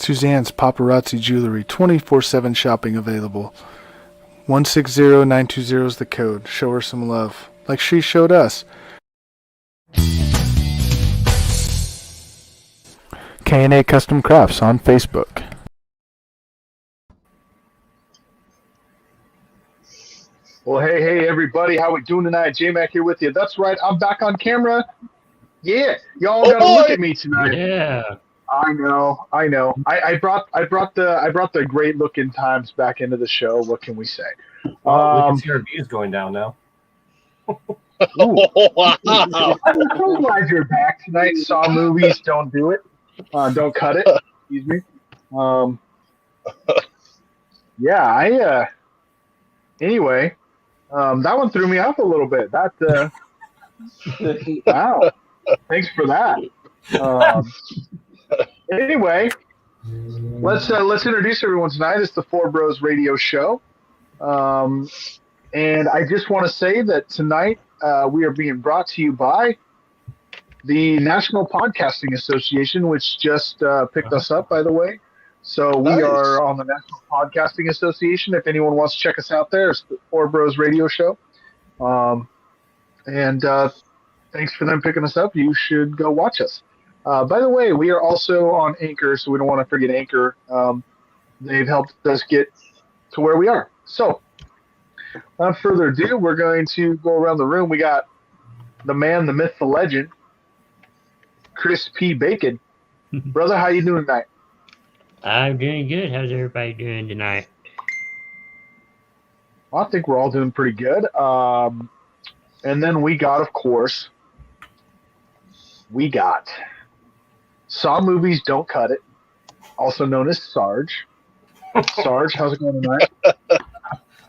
Suzanne's Paparazzi Jewelry, 24/7 shopping available. 160920 is the code. Show her some love, like she showed us. K&A Custom Crafts on Facebook. Well, hey, everybody. How we doing tonight? J-Mac here with you. That's right. I'm back on camera. Yeah. Y'all got to look at me tonight. Yeah. I know. I brought the great looking times back into the show. What can we say? Well, we can see our views going down now. Wow. I'm so glad you're back tonight. Saw movies. Don't do it. Don't cut it. Excuse me. Yeah. Anyway. That one threw me off a little bit. That wow. Thanks for that. Anyway, let's introduce everyone tonight. It's the Four Bros Radio Show, and I just want to say that tonight we are being brought to you by the National Podcasting Association, which just picked us up, by the way. So we are on the National Podcasting Association. If anyone wants to check us out there, it's the Four Bros Radio Show. And thanks for them picking us up. You should go watch us. By the way, we are also on Anchor, so we don't want to forget Anchor. They've helped us get to where we are. So without further ado, we're going to go around the room. We got the man, the myth, the legend, Chris P. Bacon. Brother, how you doing tonight? I'm doing good. How's everybody doing tonight? Well, I think we're all doing pretty good. And then we got, of course, Saw Movies Don't Cut It, also known as Sarge. Sarge, how's it going tonight?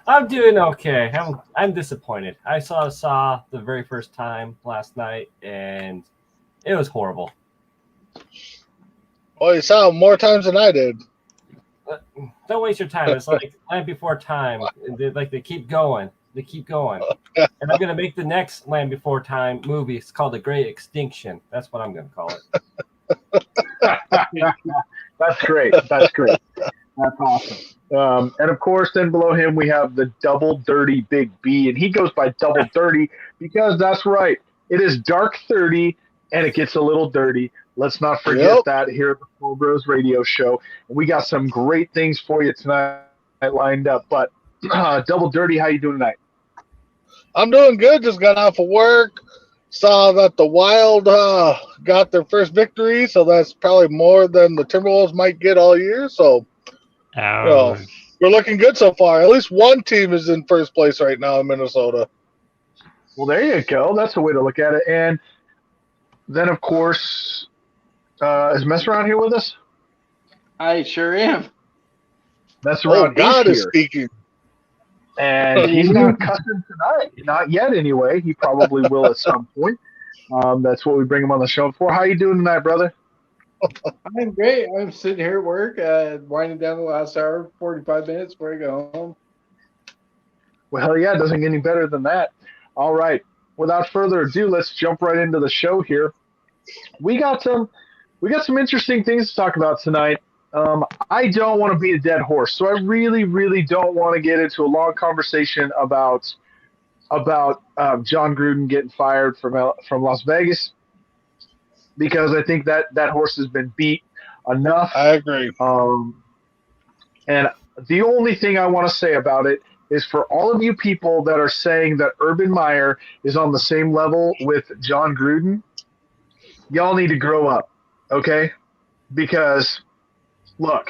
I'm doing okay. I'm disappointed. I saw the very first time last night, and it was horrible. Well, you saw him more times than I did. Don't waste your time. It's like Land Before Time. They keep going. They keep going. And I'm going to make the next Land Before Time movie. It's called The Great Extinction. That's what I'm going to call it. That's great. That's awesome. And, of course, then below him we have the Double Dirty Big B. And he goes by Double Dirty because that's right. It is dark 30, and it gets a little dirty. Let's not forget that here at the Four Bros Radio Show. We got some great things for you tonight lined up. But Double Dirty, how you doing tonight? I'm doing good. Just got off of work. Saw that the Wild got their first victory, so that's probably more than the Timberwolves might get all year. So we're looking good so far. At least one team is in first place right now in Minnesota. Well, there you go. That's a way to look at it. And then, of course, is Mess Around here with us? I sure am. Mess Around God is here. speaking. And he's not cussing tonight. Not yet, anyway. He probably will at some point. That's what we bring him on the show for. How you doing tonight, brother? I'm great. I'm sitting here at work, winding down the last hour, 45 minutes before I go home. Well, hell yeah, it doesn't get any better than that. All right. Without further ado, let's jump right into the show here. We got some interesting things to talk about tonight. I don't want to beat a dead horse, so I really, really don't want to get into a long conversation about John Gruden getting fired from Las Vegas, because I think that horse has been beat enough. I agree. And the only thing I want to say about it is, for all of you people that are saying that Urban Meyer is on the same level with John Gruden, y'all need to grow up, okay? Because, look,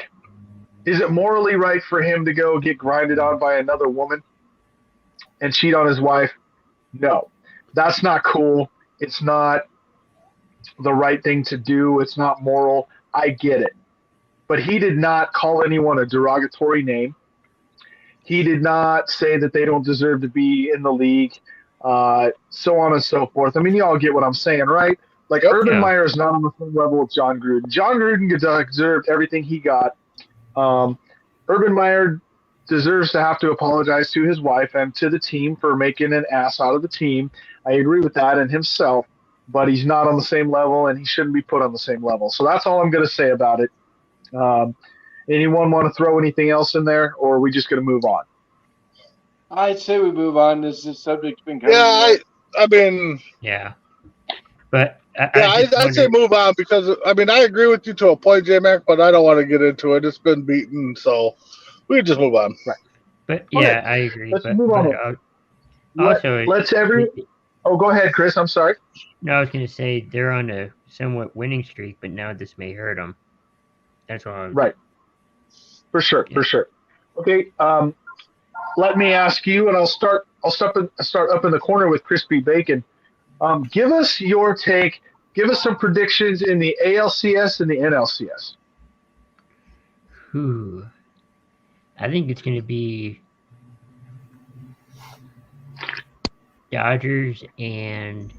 is it morally right for him to go get grinded on by another woman and cheat on his wife? No. That's not cool. It's not the right thing to do. It's not moral. I get it. But he did not call anyone a derogatory name. He did not say that they don't deserve to be in the league, so on and so forth. I mean, you all get what I'm saying, right? Like, Urban Meyer is not on the same level with John Gruden. John Gruden deserved everything he got. Urban Meyer deserves to have to apologize to his wife and to the team for making an ass out of the team. I agree with that, and himself, but he's not on the same level, and he shouldn't be put on the same level. So that's all I'm going to say about it. Anyone want to throw anything else in there, or are we just going to move on? I'd say we move on. This subject's been coming. Yeah, I mean, Yeah. But I'd say move on because I mean I agree with you to a point, J Mac, but I don't want to get into it. It's been beaten, so we can just move on. Right. But Okay, yeah, I agree. let's but, move on. Also, Oh, go ahead, Chris. I'm sorry. no, I was going to say they're on a somewhat winning streak, but now this may hurt them. That's all. Right. For sure. Okay. Let me ask you, and I'll start up in the corner with Crispy Bacon. Give us your take. Give us some predictions in the ALCS and the NLCS. Whew. I think it's going to be Dodgers and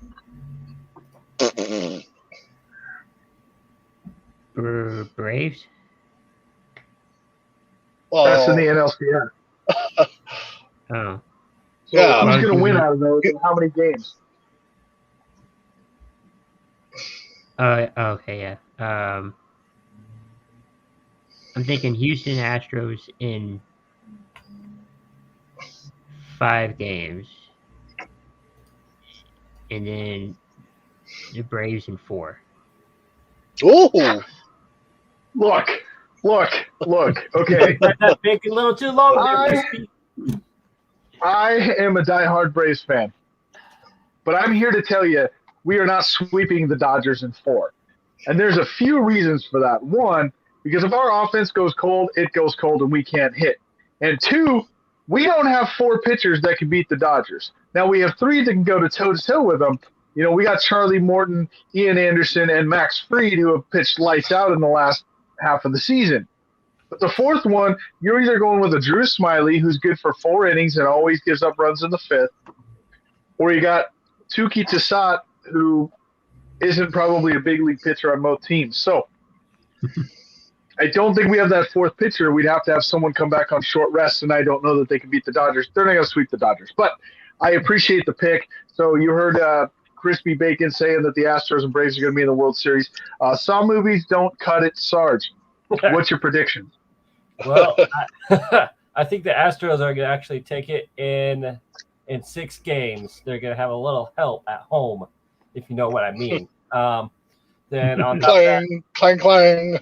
Braves. That's in the NLCS. Oh. So Yeah. who's going to win out of those? And how many games? Okay, yeah. I'm thinking Houston Astros in 5 games, and then the Braves in 4. Ooh, Look. Okay. That big a little too long. there, Crispy. I am a diehard Braves fan, but I'm here to tell you we are not sweeping the Dodgers in 4. And there's a few reasons for that. One, because if our offense goes cold, it goes cold and we can't hit. And 2, we don't have 4 pitchers that can beat the Dodgers. Now we have 3 that can go to toe-to-toe with them. You know, we got Charlie Morton, Ian Anderson, and Max Fried who have pitched lights out in the last half of the season. But the 4th one, you're either going with a Drew Smiley, who's good for 4 innings and always gives up runs in the 5th, or you got Tuki Tassat, who isn't probably a big league pitcher on both teams. So I don't think we have that 4th pitcher. We'd have to have someone come back on short rest, and I don't know that they can beat the Dodgers. They're not going to sweep the Dodgers. But I appreciate the pick. So you heard Crispy Bacon saying that the Astros and Braves are going to be in the World Series. Some movies don't cut it, Sarge. What's your prediction? Well, I think the Astros are going to actually take it in 6 games. They're going to have a little help at home, if you know what I mean. Then on top of that, clang.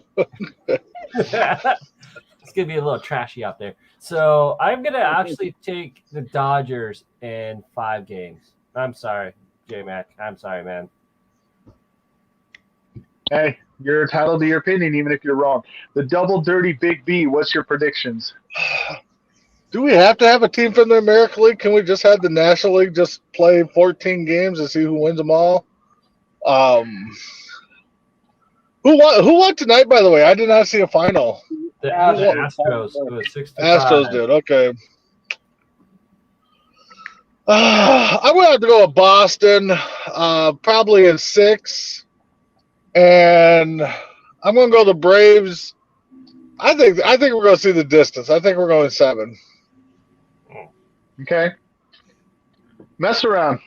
it's going to be a little trashy out there. So I'm going to actually take the Dodgers in 5 games. I'm sorry, J-Mac. I'm sorry, man. Hey, you're entitled to your opinion, even if you're wrong. The Double Dirty Big B, what's your predictions? Do we have to have a team from the American League? Can we just have the National League just play 14 games and see who wins them all? Who won tonight, by the way? I did not see a final. The Astros. It was 6-5. Astros did. Okay. I'm going to have to go with Boston, probably in 6. And I'm going to go the Braves. I think we're going to see the distance. I think we're going 7. Okay. Mess around.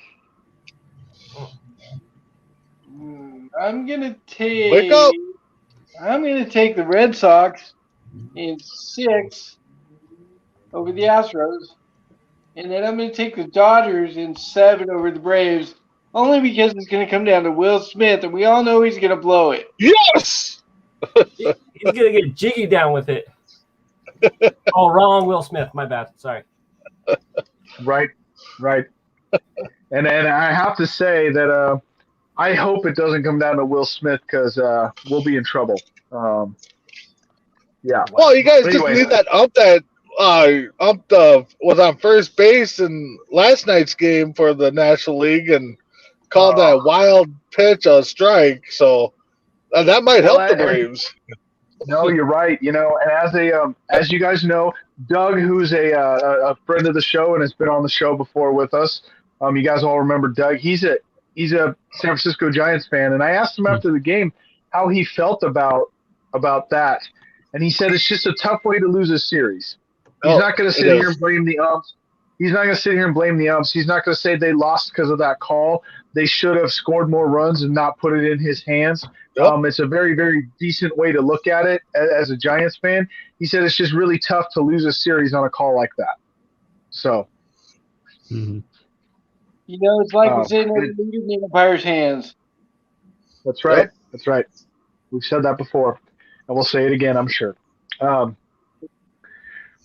I'm gonna take. Wake up. I'm gonna take the Red Sox in 6 over the Astros, and then I'm gonna take the Dodgers in 7 over the Braves. Only because it's gonna come down to Will Smith, and we all know he's gonna blow it. Yes. He's going to get jiggy down with it. Oh, wrong, Will Smith. My bad. Sorry. Right. And I have to say that I hope it doesn't come down to Will Smith because we'll be in trouble. Yeah. Well, you guys Anyway. just need that was on first base in last night's game for the National League and called that wild pitch a strike. So that might help the Braves. No, you're right. You know, and as you guys know, Doug, who's a friend of the show and has been on the show before with us, you guys all remember Doug. He's a San Francisco Giants fan, and I asked him after the game how he felt about that, and he said it's just a tough way to lose a series. He's not going to sit here and blame the umps. He's not going to sit here and blame the umps. He's not going to say they lost because of that call. They should have scored more runs and not put it in his hands. Yep. It's a very, very decent way to look at it as a Giants fan. He said it's just really tough to lose a series on a call like that. So, Mhm. You know, it's like Um, we say, never leave it in the umpire's hands. that's right. Yep. That's right. We've said that before, and we'll say it again, I'm sure.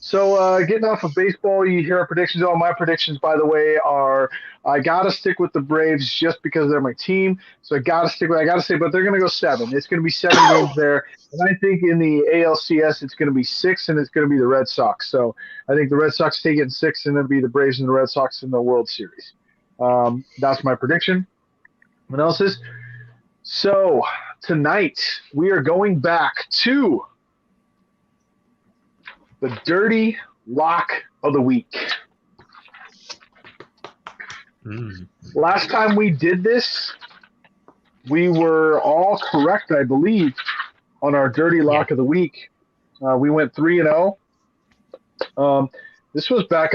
So getting off of baseball, you hear our predictions. All my predictions, by the way, are I got to stick with the Braves just because they're my team. So I got to stick with. I got to say, but they're going to go 7. It's going to be 7 games there, and I think in the ALCS it's going to be 6, and it's going to be the Red Sox. So I think the Red Sox take it in 6, and it'll be the Braves and the Red Sox in the World Series. That's my prediction. What else is? So tonight we are going back to the Dirty Lock of the Week. Mm. Last time we did this, we were all correct, I believe, on our Dirty Lock of the Week. We went 3-0. This was back,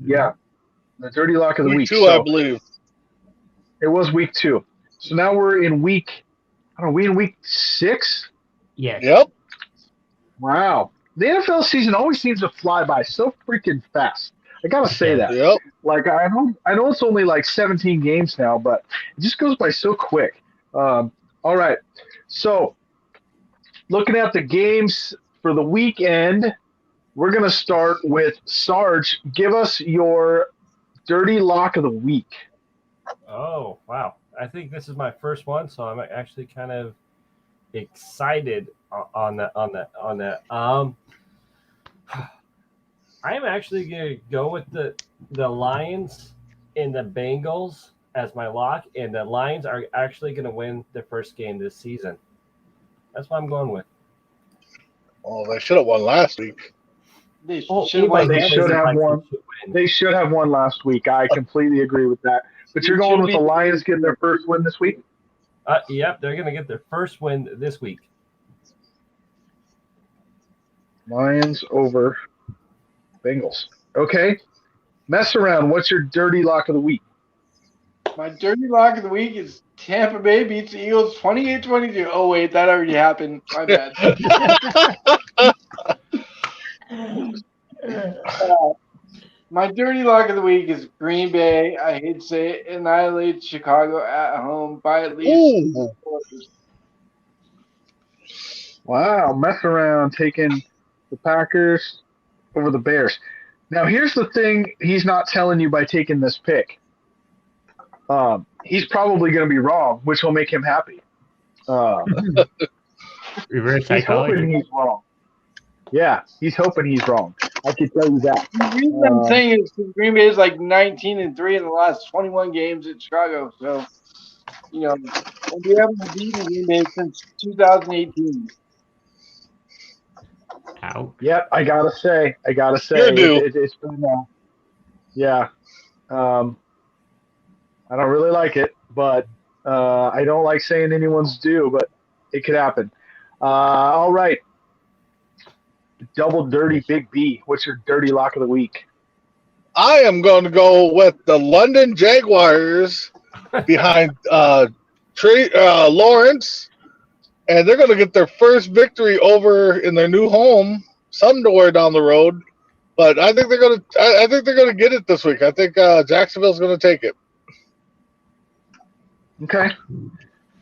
yeah, the Dirty Lock of the Week Week. 2, I believe. It was week 2. So now we're in week, I don't know, we in week 6? Yes. Yep. Wow. The NFL season always seems to fly by so freaking fast. I got to say that. Yep. Like, I know it's only like 17 games now, but it just goes by so quick. All right. So, looking at the games for the weekend, we're going to start with Sarge. Give us your Dirty Lock of the Week. Oh, wow. I think this is my first one, so I'm actually kind of excited on that. I am actually going to go with the Lions and the Bengals as my lock, and the Lions are actually going to win their first game this season. That's what I'm going with. Oh, they should have won last week. They Oh, should have won. They should have won. Should win. They should have won last week. I completely agree with that. But you're going with the Lions getting their first win this week? Yep, they're going to get their first win this week. Lions over Bengals. Okay. Mess around. What's your Dirty Lock of the Week? My dirty lock of the week is Tampa Bay beats the Eagles 28-22. Oh, wait, that already happened. My bad. My dirty lock of the week is Green Bay. I hate to say it, annihilate Chicago at home by at least. Ooh. Wow. Mess around taking the Packers over the Bears. Now, here's the thing he's not telling you by taking this pick. He's probably going to be wrong, which will make him happy. Reverse He's hoping psychology. he's wrong. Yeah, he's hoping he's wrong. I can tell you that. The reason I'm saying is because Green Bay is like 19-3 in the last 21 games at Chicago. So, you know, and we haven't beaten Green Bay since 2018. Out. Yep, I gotta say, You're due. it's been, yeah. I don't really like it, but I don't like saying anyone's due, but it could happen. All right. Double Dirty Big B. What's your Dirty Lock of the Week? I am going to go with the London Jaguars behind Lawrence, and they're going to get their first victory over in their new home somewhere down the road. But I think they're going to. I think they're going to get it this week. I think Jacksonville's going to take it. Okay.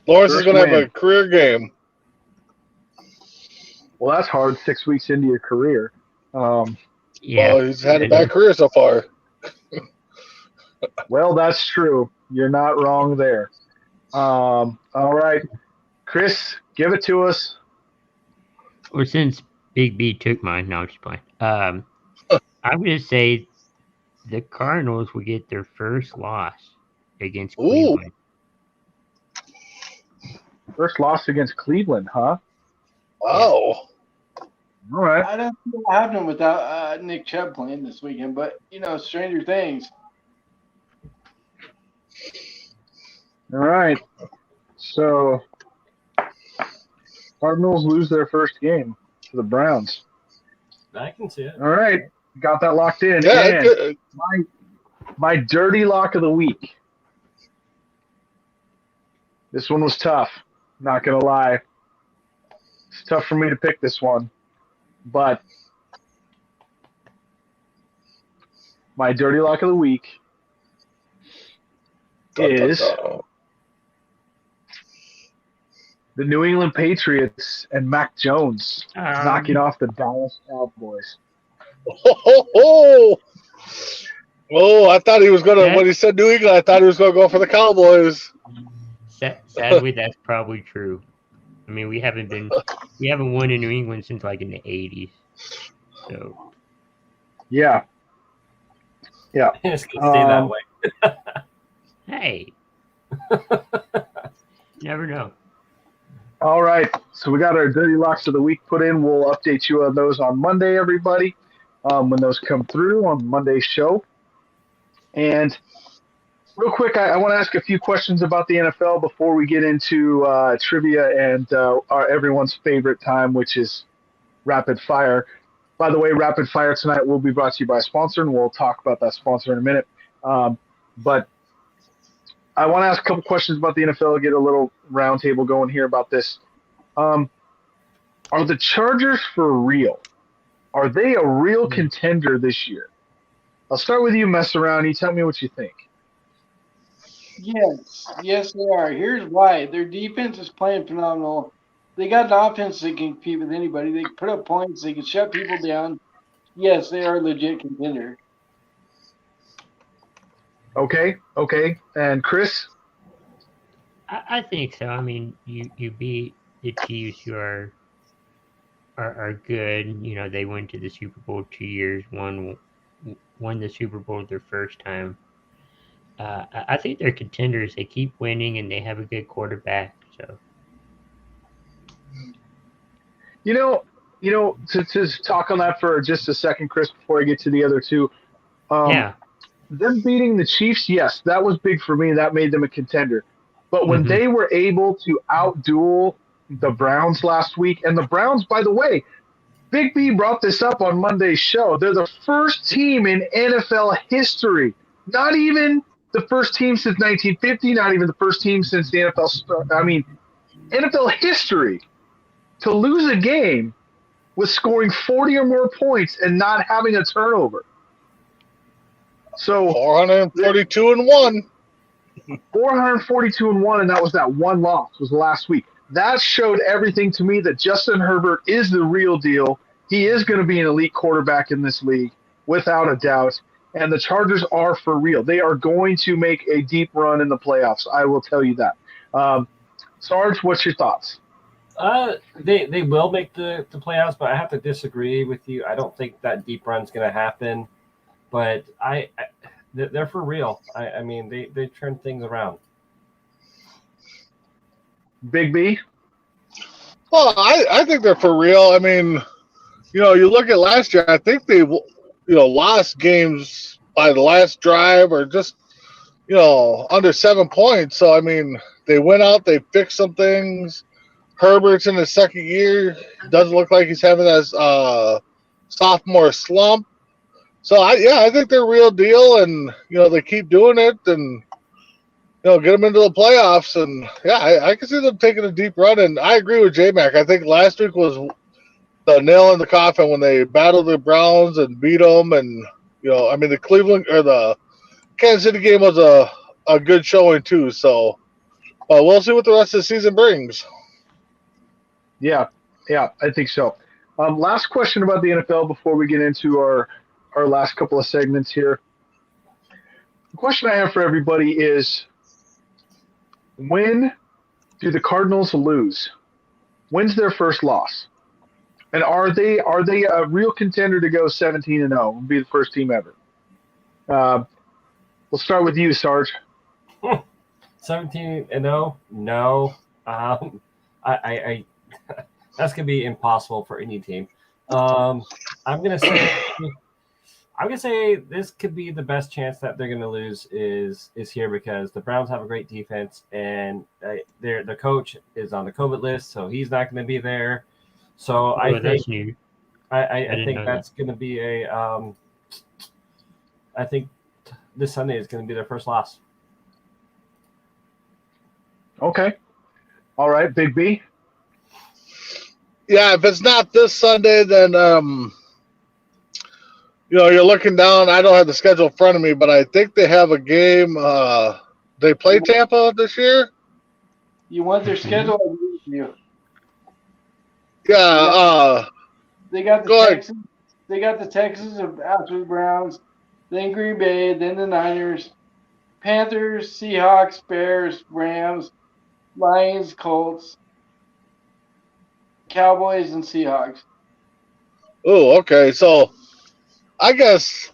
Lawrence First is going to have win. a career game. Well, that's hard 6 weeks into your career. Yeah. Well, he's had a bad career so far. Well, that's true. You're not wrong there. All right. Chris, give it to us. Well, since Big B took mine, no, I'm just playing. I'm going to say the Cardinals will get their first loss against Cleveland. First loss against Cleveland, huh? Wow. All right. I don't see what happened without Nick Chubb playing this weekend, but, you know, stranger things. All right. So, Cardinals lose their first game to the Browns. I can see it. All right. Got that locked in. Yeah. And my Dirty Lock of the Week This one was tough. Not gonna lie. It's tough for me to pick this one, but my dirty lock of the week is the New England Patriots and Mac Jones knocking off the Dallas Cowboys. Oh, I thought he was gonna. When he said New England, I thought he was gonna go for the Cowboys. Sadly, that's probably true. I mean, we haven't won in New England since like in the '80s. So Yeah. It's gonna stay that way. hey, never know. All right. So we got our dirty locks of the week put in. We'll update you on those on Monday, everybody, when those come through on Monday's show. And real quick, I want to ask a few questions about the NFL before we get into trivia and everyone's favorite time, which is rapid fire. By the way, rapid fire tonight will be brought to you by a sponsor, and we'll talk about that sponsor in a minute. But I want to ask a couple questions about the NFL, get a little roundtable going here about this. Are the Chargers for real? Are they a real contender this year? I'll start with you, Mess Around. You tell me what you think. Yes, they are. Here's why. Their defense is playing phenomenal. They got an offense that can compete with anybody. They can put up points. They can shut people down. Yes, they are a legit contender. Okay. And Chris? I think so. I mean, you beat the Chiefs, who are good. You know, they went to the Super Bowl 2 years. Won the Super Bowl their first time. I think they're contenders. They keep winning, and they have a good quarterback. So, to talk on that for just a second, Chris, before I get to the other two. yeah. Them beating the Chiefs, yes, that was big for me. That made them a contender. But when they were able to outduel the Browns last week, and the Browns, by the way, Big B brought this up on Monday's show. They're the first team in NFL history, not even the first team since 1950, not even the first team since the NFL started. I mean, NFL history to lose a game with scoring 40 or more points and not having a turnover. So 442-1. 442-1, and that was that one loss was last week. That showed everything to me that Justin Herbert is the real deal. He is going to be an elite quarterback in this league, without a doubt. And the Chargers are for real. They are going to make a deep run in the playoffs. I will tell you that. Sarge, what's your thoughts? They will make the playoffs, but I have to disagree with you. I don't think that deep run's going to happen. But they're for real. I mean, they turn things around. Big B? Well, I think they're for real. I mean, you look at last year, I think they, lost games by the last drive or just, under 7 points. So, I mean, they went out, they fixed some things. Herbert's in his second year. Doesn't look like he's having that sophomore slump. So, I think they're real deal, and, they keep doing it and, get them into the playoffs. And, I can see them taking a deep run. And I agree with J-Mac. I think last week was the nail in the coffin when they battled the Browns and beat them. And, the Cleveland or the Kansas City game was a good showing, too. So, we'll see what the rest of the season brings. Yeah, I think so. Last question about the NFL before we get into our last couple of segments here. The question I have for everybody is, when do the Cardinals lose? When's their first loss? And are they a real contender to go 17-0 and be the first team ever? We'll start with you, Sarge. 17-0? No. I that's gonna be impossible for any team. I'm gonna say this could be the best chance that they're gonna lose is here, because the Browns have a great defense, and the coach is on the COVID list, so he's not gonna be there. So I think that's gonna be I think this Sunday is gonna be their first loss. Okay. All right, Big B. Yeah, if it's not this Sunday, then you're looking down. I don't have the schedule in front of me, but I think they have a game. They play Tampa this year. You want their schedule? I'll give it to you. Yeah. They got the Go ahead. Texans. They got the Texans after the Browns, then Green Bay, then the Niners, Panthers, Seahawks, Bears, Rams, Lions, Colts, Cowboys, and Seahawks. Oh, okay. So I guess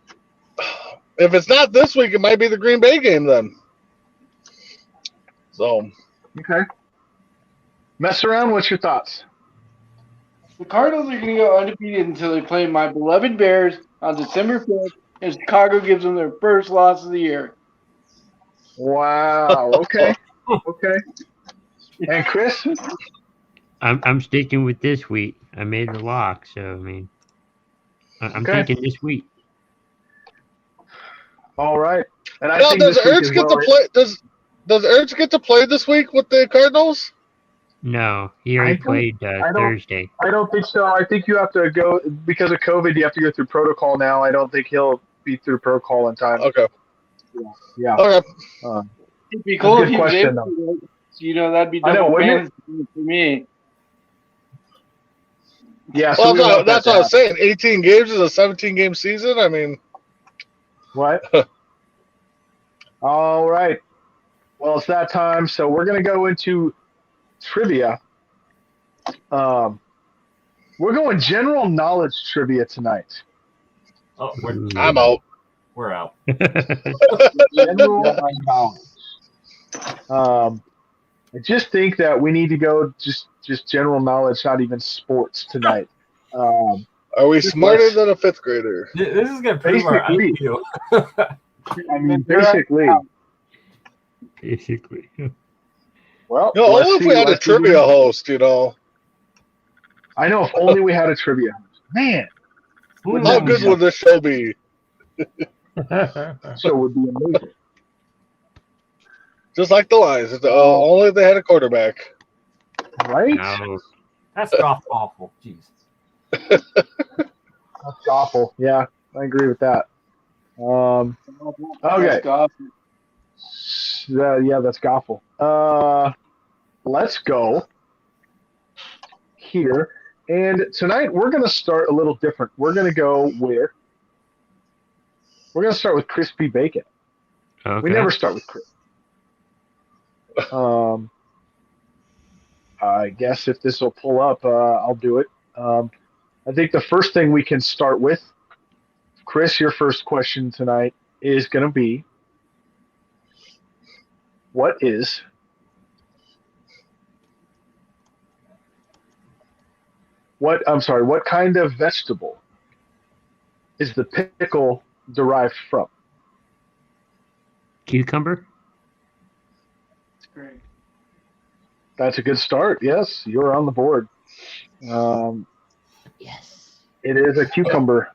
if it's not this week, it might be the Green Bay game then. So Okay. Mess around. What's your thoughts? The Cardinals are going to go undefeated until they play my beloved Bears on December 5th, and Chicago gives them their first loss of the year. Wow. Okay. Okay. And Chris? I'm sticking with this week. I made the lock, so I mean, I'm Okay. thinking this week. All right. And I now, think does this week Ertz as get well, to play? Does Ertz get to play this week with the Cardinals? No, he already I played don't- Thursday. I don't think so. I think you have to go because of COVID. You have to go through protocol now. I don't think he'll be through protocol in time. Okay. Yeah. Okay. It'd be cool Good if he was question, able to. That'd be I know, double wouldn't fantasy for me. Yeah. So Well, we want that's that what I was to happen. saying. 18 games is a 17-game season. I mean, What? All right. Well, it's that time. So we're gonna go into trivia. We're going general knowledge trivia tonight. Oh, I'm out. we're out. General knowledge. I just think that we need to go just general knowledge, not even sports tonight. Are we smarter than a fifth grader? This is going to prove our Basically. IQ. I mean, basically. Basically. Well, Only if we had a trivia host, I know. If only we had a trivia host. Man, wouldn't How that be good would this show be? so would be amazing. Just like the Lions. Only if they had a quarterback. Right? No. That's awful. Jeez. That's awful. Yeah, I agree with that. Okay. Yeah, that's awful. Let's go here. And tonight we're going to start a little different. We're going to start with crispy bacon. Okay. We never start with Chris. I guess if this will pull up, I'll do it. I think the first thing we can start with, Chris, your first question tonight is going to be, what kind of vegetable is the pickle derived from? Cucumber? Great. That's a good start. Yes, you're on the board. Yes. It is a cucumber.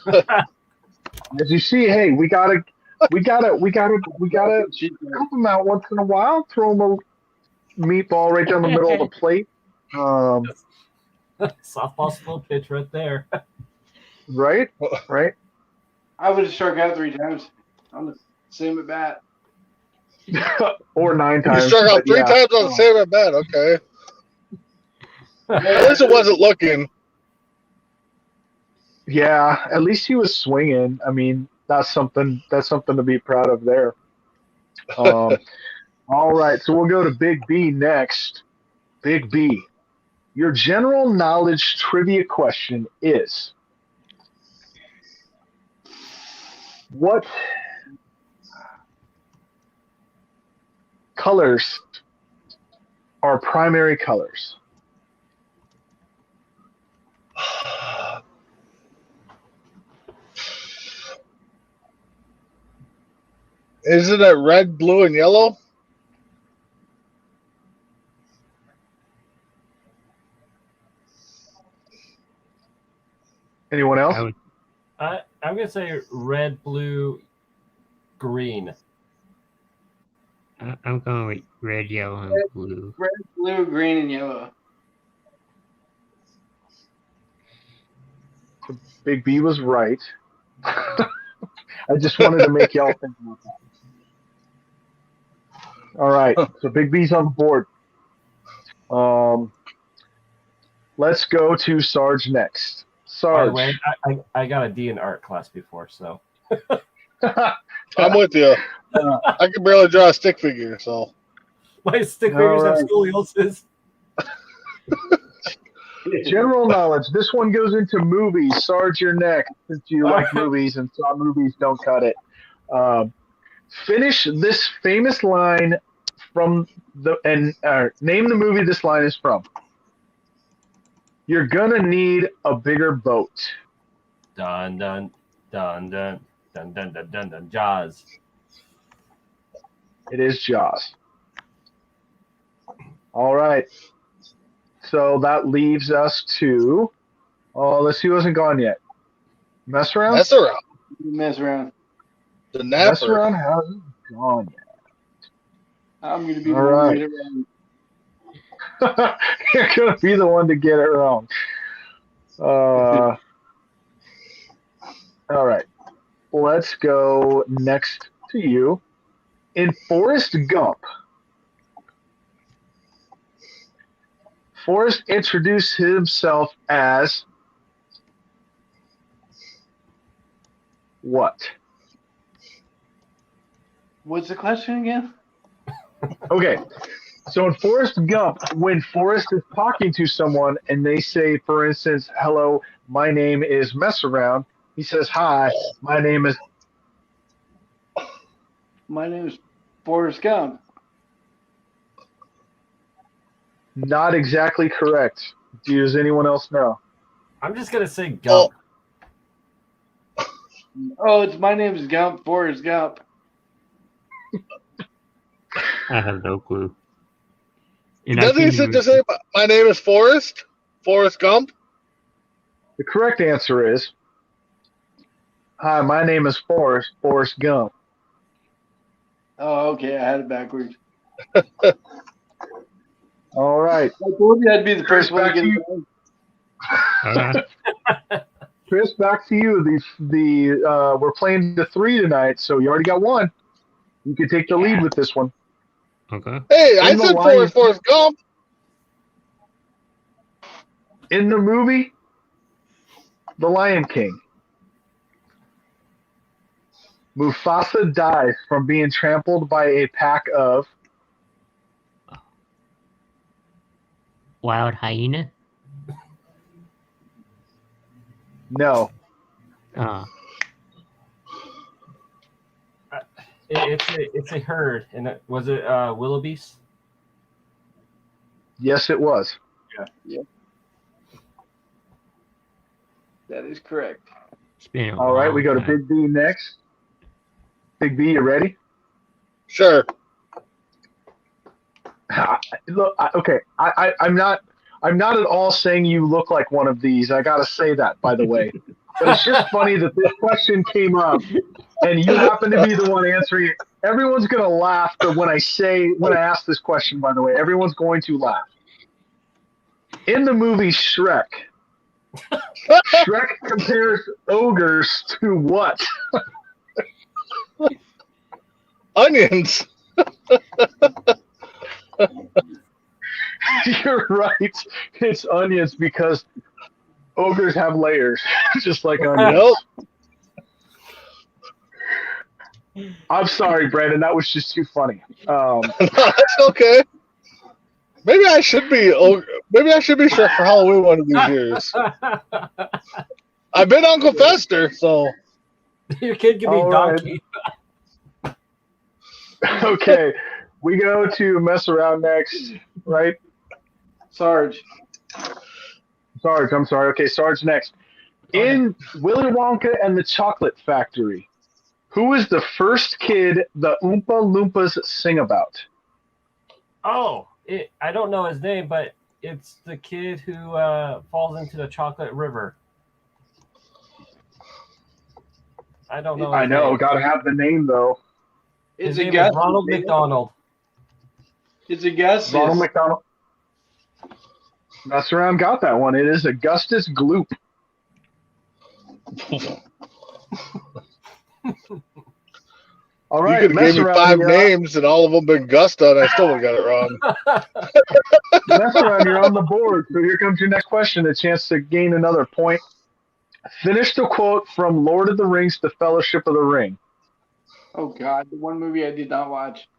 As you see, hey, we gotta help them out once in a while. Throw them a meatball right down the middle of the plate. Softball slow pitch right there. Right. I would have struck out 3 times on the same at bat. Or 9 times. You struck out but 3 yeah. times on the same at bat. Okay. At least it wasn't looking. Yeah, at least he was swinging. I mean, that's something to be proud of there. All right, so we'll go to Big B next. Big B, your general knowledge trivia question is, what colors are primary colors? Isn't it red, blue, and yellow? Anyone else? I would, I'm going to say red, blue, green. I'm going with red, yellow, and blue. Red, blue, green, and yellow. Big B was right. I just wanted to make y'all think about that. All right, so Big B's on board. Let's go to Sarge next. By the Sarge. way, I got a D in art class before, so I'm with you. I can barely draw a stick figure, so. my stick figures have Alright. scoliosis. General knowledge. This one goes into movies. Sarge, you're next, since you like movies and saw movies don't cut it. Finish this famous line from name the movie this line is from. You're gonna need a bigger boat. Dun dun dun dun dun dun dun dun dun. Jaws. It is Jaws. All right. So that leaves us to. Oh, let's see who hasn't gone yet. Mess around. Mess around. You mess around. The Mess napper. around hasn't gone yet. I'm going to be the All one right. to get it wrong. You're gonna be the one to get it wrong. All right. Let's go next to you. In Forrest Gump, Forrest introduced himself as what? What's the question again? Okay. So in Forrest Gump, when Forrest is talking to someone and they say, for instance, hello, my name is Mess Around, he says, hi, my name is. My name is Forrest Gump. Not exactly correct. Does anyone else know? I'm just gonna say Gump. Oh, it's my name is Gump, Forrest Gump. I have no clue. And Doesn't he seen the just movie. say, my name is Forrest? Forrest Gump? The correct answer is, hi, my name is Forrest Gump. Oh, okay. I had it backwards. All right. I told you I'd be the Chris, first one to back get to it you. wrong. Chris, back to you. We're playing the 3 tonight, so you already got 1. You can take the lead with this one. Okay. Hey, I In the said Lion- Forrest Gump. In the movie, The Lion King, Mufasa dies from being trampled by a pack of. Wild hyena. No. It's a herd, and was it wildebeest? Yes, it was. That is correct. It's been a All right, we go to long time. Big B next. Big B, you ready? Sure. Look, okay, I'm not at all saying you look like one of these. I gotta say that, by the way. But it's just funny that this question came up, and you happen to be the one answering it. Everyone's gonna laugh, but when I ask this question, by the way, everyone's going to laugh. In the movie Shrek, Shrek compares ogres to what? Onions. You're right. It's onions because ogres have layers, just like onions. Nope. I'm sorry, Brandon. That was just too funny. That's okay. Maybe I should be Shrek for Halloween one of these years. I've been Uncle Fester, so Your kid can be All right. Donkey. Okay, we go to Mess Around next, right? Sarge. Sarge, I'm sorry. Okay, Sarge next. In Willy Wonka and the Chocolate Factory, who is the first kid the Oompa Loompas sing about? Oh, I don't know his name, but it's the kid who falls into the chocolate river. I don't know. I his know. name. Got to have the name though. His Is it name Gus? is Ronald McDonald. It's Augustus. Ronald McDonald. Mess around, got that one. It is Augustus Gloop. All You right, could have mess gave me around. 5 You're names and all of them been Gusta, and I still would have got it wrong. mess around. You're on the board. So here comes your next question. A chance to gain another point. Finish the quote from Lord of the Rings: The Fellowship of the Ring. Oh God, the one movie I did not watch.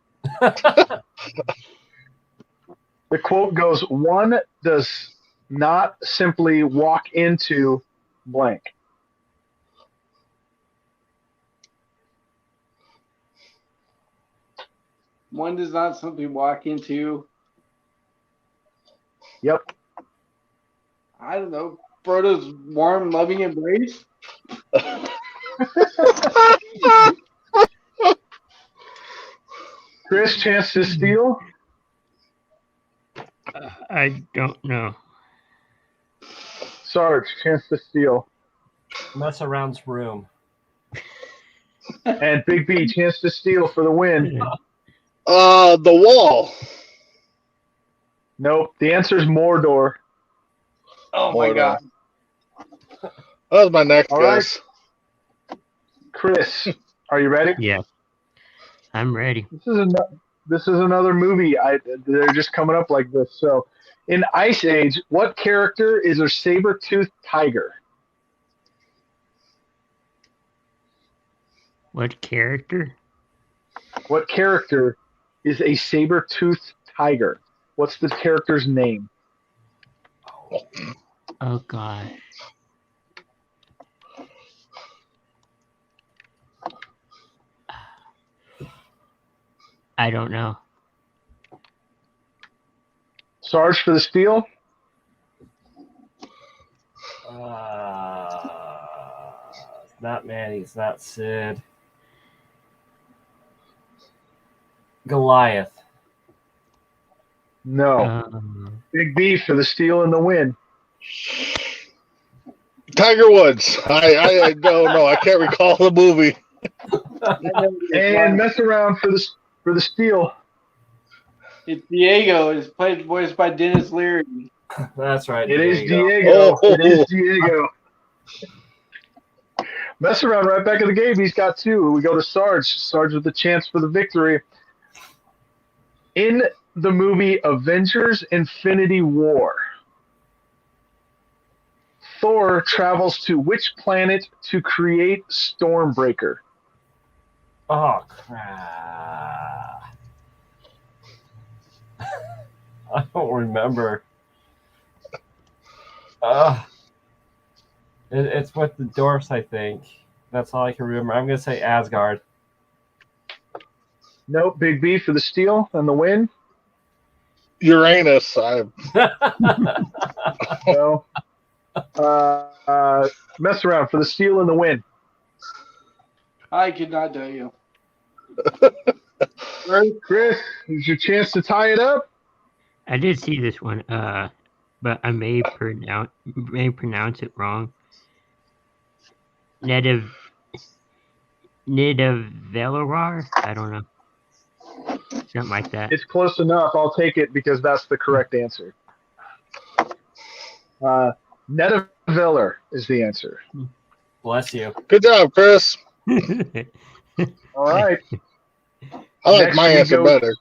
The quote goes, "One does not simply walk into blank." One does not simply walk into, Yep. I don't know, Frodo's warm, loving embrace. Chris, chance to steal. I don't know. Sarge, chance to steal. Mess around's room. And Big B, chance to steal for the win. The Wall. Nope. The answer is Mordor. Oh my Mordor. God. That was my next All right. guess. Chris, are you ready? Yeah. I'm ready. This is another movie. They're just coming up like this. So, in Ice Age, what character is a saber-toothed tiger? What character? What character is a saber-toothed tiger? What's the character's name? Oh God. I don't know. Sarge for the steal. It's not Manny. It's not Sid. Goliath. No. Big B for the steal and the win. Tiger Woods. I don't know. I can't recall the movie. And mess around for the steal. It's Diego. It's voiced by Dennis Leary. That's right. It is Diego. Diego. Oh. It is Diego. Mess around right back in the game. He's got 2. We go to Sarge. Sarge with the chance for the victory. In the movie Avengers: Infinity War, Thor travels to which planet to create Stormbreaker? Oh crap! I don't remember. It's with the dwarfs, I think. That's all I can remember. I'm gonna say Asgard. Nope. Big B for the steal and the win. Uranus. No. Mess around for the steal and the win. I could not tell you. Chris, is your chance to tie it up? I did see this one, but I may pronounce it wrong. Nidavellir? I don't know. Something like that. It's close enough. I'll take it because that's the correct answer. Nidavellir is the answer. Bless you. Good job, Chris. All right. I like Next my we answer go- better.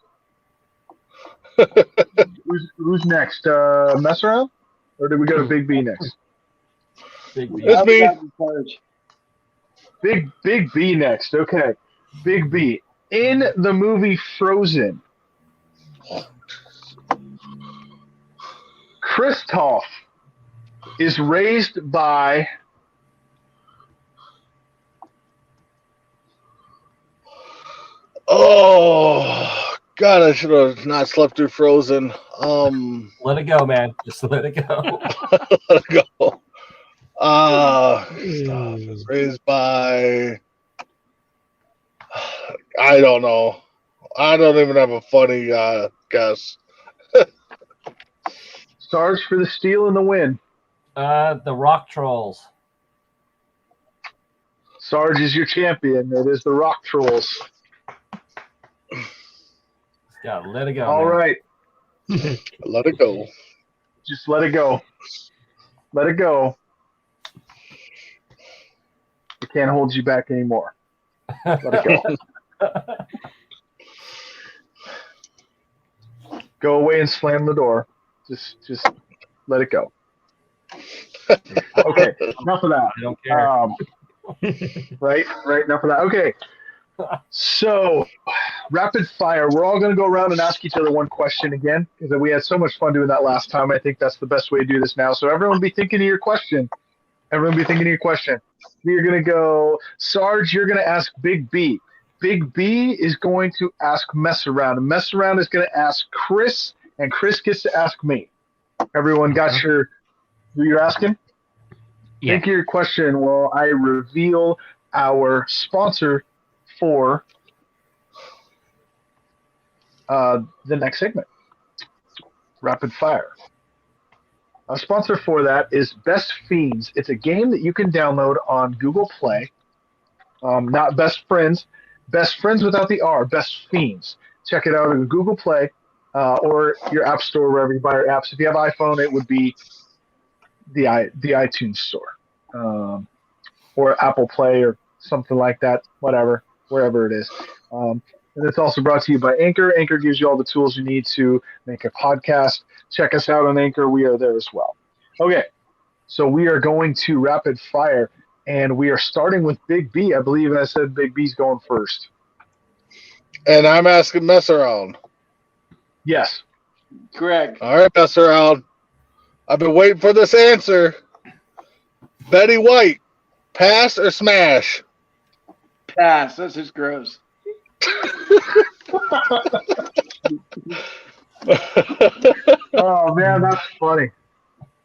Who's next? Mess around? Or did we go to Big B next? Big B. It's me. Big B next. Okay. Big B. In the movie Frozen, Kristoff is raised by Oh God, I should have not slept through Frozen. Let it go, man. Just let it go. Let it go. Kristoff is raised by. I don't know. I don't even have a funny guess. Sarge for the steal and the win. The Rock Trolls. Sarge is your champion. It is the Rock Trolls. Yeah, let it go. All man. right. Let it go. Just let it go. Let it go. I can't hold you back anymore. Let it go. Go away and slam the door. Just let it go. Okay, enough of that. I don't care. Right, enough of that. Okay. So, rapid fire. We're all going to go around and ask each other one question again because we had so much fun doing that last time. I think that's the best way to do this now. So, everyone be thinking of your question. We are going to go, Sarge, you're going to ask Big B. Big B is going to ask Mess Around. And Mess Around is going to ask Chris, and Chris gets to ask me. Everyone got who you're asking? Yeah. Think of your question while I reveal our sponsor for the next segment, Rapid Fire. Our sponsor for that is Best Fiends. It's a game that you can download on Google Play. Not Best Friends. Best Friends without the R. Best Fiends. Check it out on Google Play or your App Store, wherever you buy your apps. If you have iPhone, it would be the iTunes Store or Apple Play or something like that, whatever, wherever it is. And it's also brought to you by Anchor. Anchor gives you all the tools you need to make a podcast. Check us out on Anchor. We are there as well. Okay, so we are going to rapid fire, and we are starting with Big B. I believe I said Big B's going first. And I'm asking Mess Around. Yes. Correct. All right, Mess Around. I've been waiting for this answer. Betty White, pass or smash? Pass. That's just gross. Oh, man, that's funny.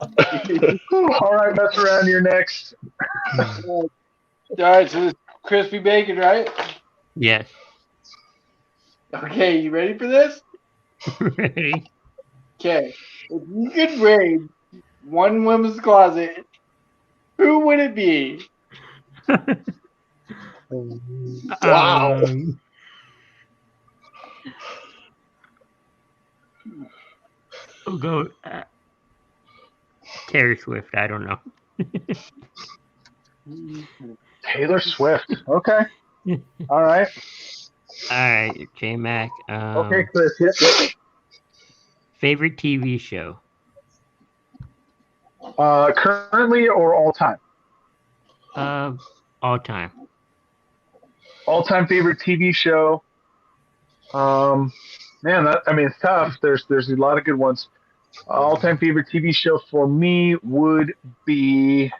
All right, Mess Around, you're next. All right, so this is crispy bacon, right? Yes. Okay, you ready for this? Ready? Okay. If you could raid one woman's closet, who would it be? Wow. We'll go Taylor Swift. I don't know. Taylor Swift. Okay. All right. All right, J Mac. Okay, Chris. Yep. Favorite TV show? Currently or all time? All time. All-time favorite TV show. Man, it's tough. There's a lot of good ones. All-time favorite TV show for me would be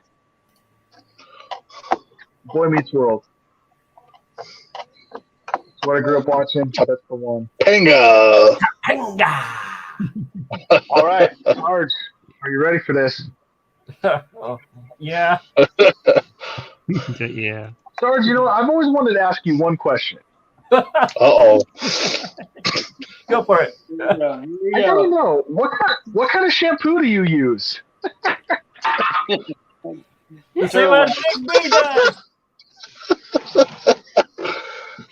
Boy Meets World. That's what I grew up watching. That's the one. Panga. All right, Sarge, are you ready for this? Oh, yeah. Yeah. Sarge, I've always wanted to ask you one question. Uh-oh. Go for it. Yeah, here I we gotta go. know, what kind of shampoo do you use? You see what Big B does?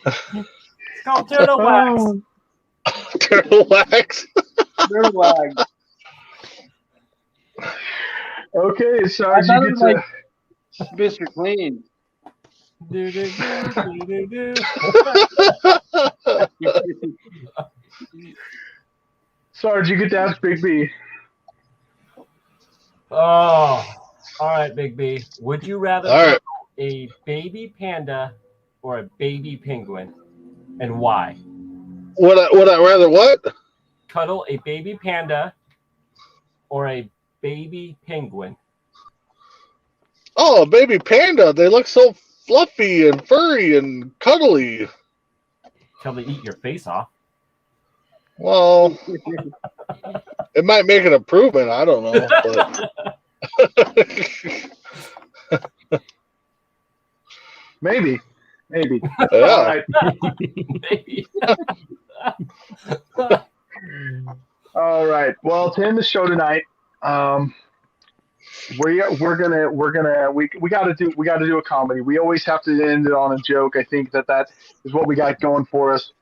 It's called turtle wax. Turtle wax. Turtle wax. Okay, Sarge, I thought you it get was to... like Mr. Clean. Do, do, do, do, do, do. Sarge, you get to ask Big B. Oh, all right, Big B. Would you rather All right. a baby panda or a baby penguin, and why? Would I rather what? Cuddle a baby panda or a baby penguin? Oh, a baby panda. They look so fluffy and furry and cuddly. Till they eat your face off. Well, it might make an improvement. I don't know. But... Maybe. All yeah. right. Maybe. All right. Well, to end the show tonight, we got to do a comedy. We always have to end it on a joke. I think that is what we got going for us.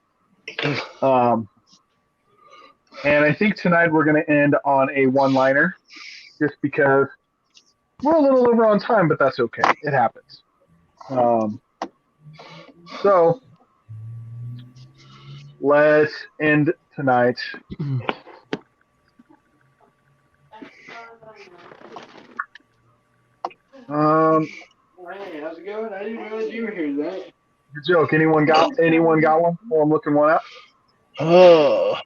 And I think tonight we're going to end on a one-liner, just because we're a little over on time, but that's okay. It happens. So let's end tonight. Hey, how's it going? I didn't realize you were here tonight. Good joke. Anyone got one? Well, I'm looking one up. Oh,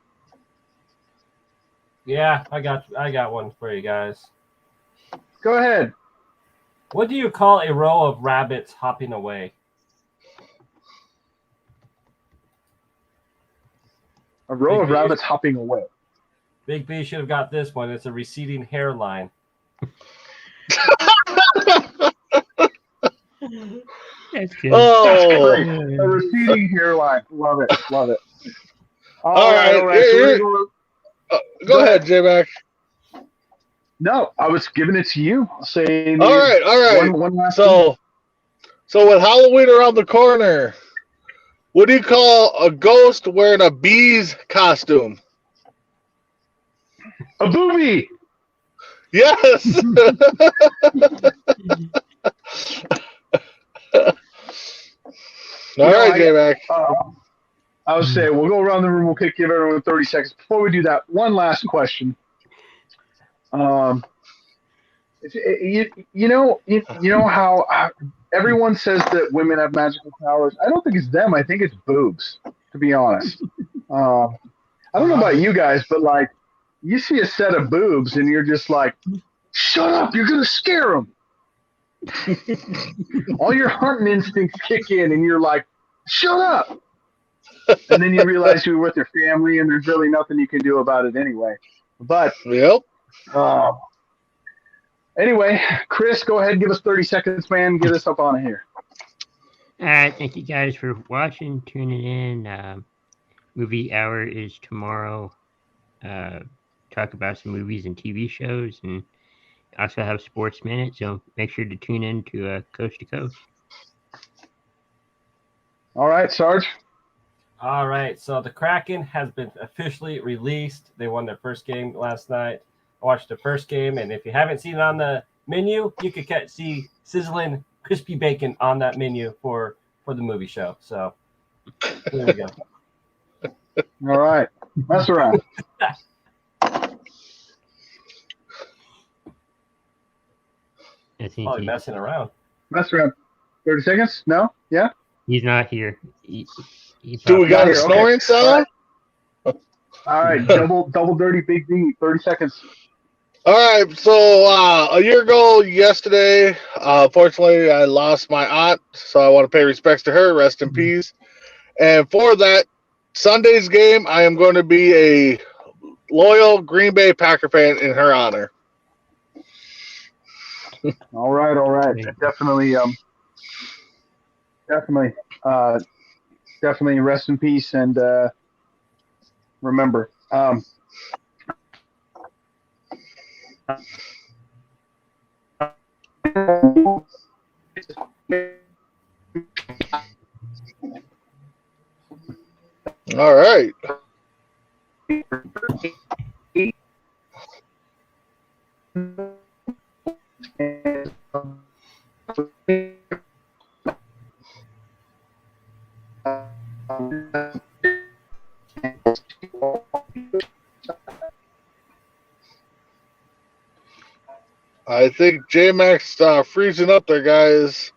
Yeah, I got one for you guys. Go ahead. What do you call a row of rabbits hopping away? A row Big of B. rabbits hopping away. Big B should have got this one. It's a receding hairline. That's good. oh. A receding hairline. Love it. Love it. All right. All right. So we're gonna Go ahead, J-Mac. No, I was giving it to you. Saying All right. One last thing. So with Halloween around the corner, what do you call a ghost wearing a bee's costume? A booby. Yes. All right, J-Mac. I was saying we'll go around the room. We'll give everyone 30 seconds. Before we do that, one last question. You know how everyone says that women have magical powers. I don't think it's them. I think it's boobs. To be honest, I don't know about you guys, but like, you see a set of boobs and you're just like, shut up! You're gonna scare them. All your hunting instincts kick in, and you're like, shut up! And then you realize you're with your family, and there's really nothing you can do about it anyway. But Yep. anyway, Chris, go ahead and give us 30 seconds, man. Get us up on it here. All right, thank you guys for watching, tuning in. Movie hour is tomorrow. Talk about some movies and TV shows, and also have Sports Minute. So make sure to tune in to Coast to Coast. All right, Sarge. All right, so the Kraken has been officially released. They won their first game last night. I watched the first game, and if you haven't seen it on the menu, you could see sizzling crispy bacon on that menu for the movie show. So there we go. All right, mess around. I think Probably messing around. Mess around. 30 seconds? No? Yeah? he's not here. Do we got a Okay. snoring sound? All right, double dirty big D. 30 seconds. All right, so a year ago yesterday, fortunately, I lost my aunt, so I want to pay respects to her. Rest in peace. And for that Sunday's game, I am going to be a loyal Green Bay Packer fan in her honor. All right. Definitely rest in peace, and remember. All right. I think J-Max freezing up there, guys.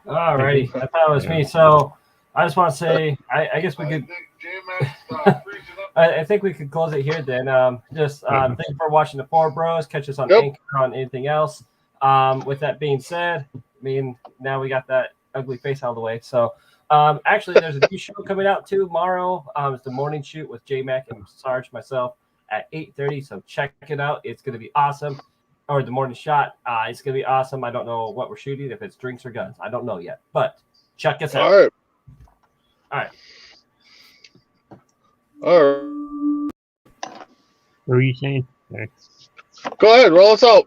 All righty, I thought it was me. So I just want to say, I guess we could. I think we could close it here then. Thank you for watching the Four Bros. Catch us on Anchor, on anything else. With that being said, I mean, now we got that ugly face out of the way. So actually, there's a new show coming out tomorrow. It's the morning shoot with J-Mac and Sarge, myself, at 8:30. So check it out. It's going to be awesome. Or the morning shot. It's going to be awesome. I don't know what we're shooting, if it's drinks or guns. I don't know yet. But check us out. All right. What were you saying? Sorry. Go ahead, roll us out.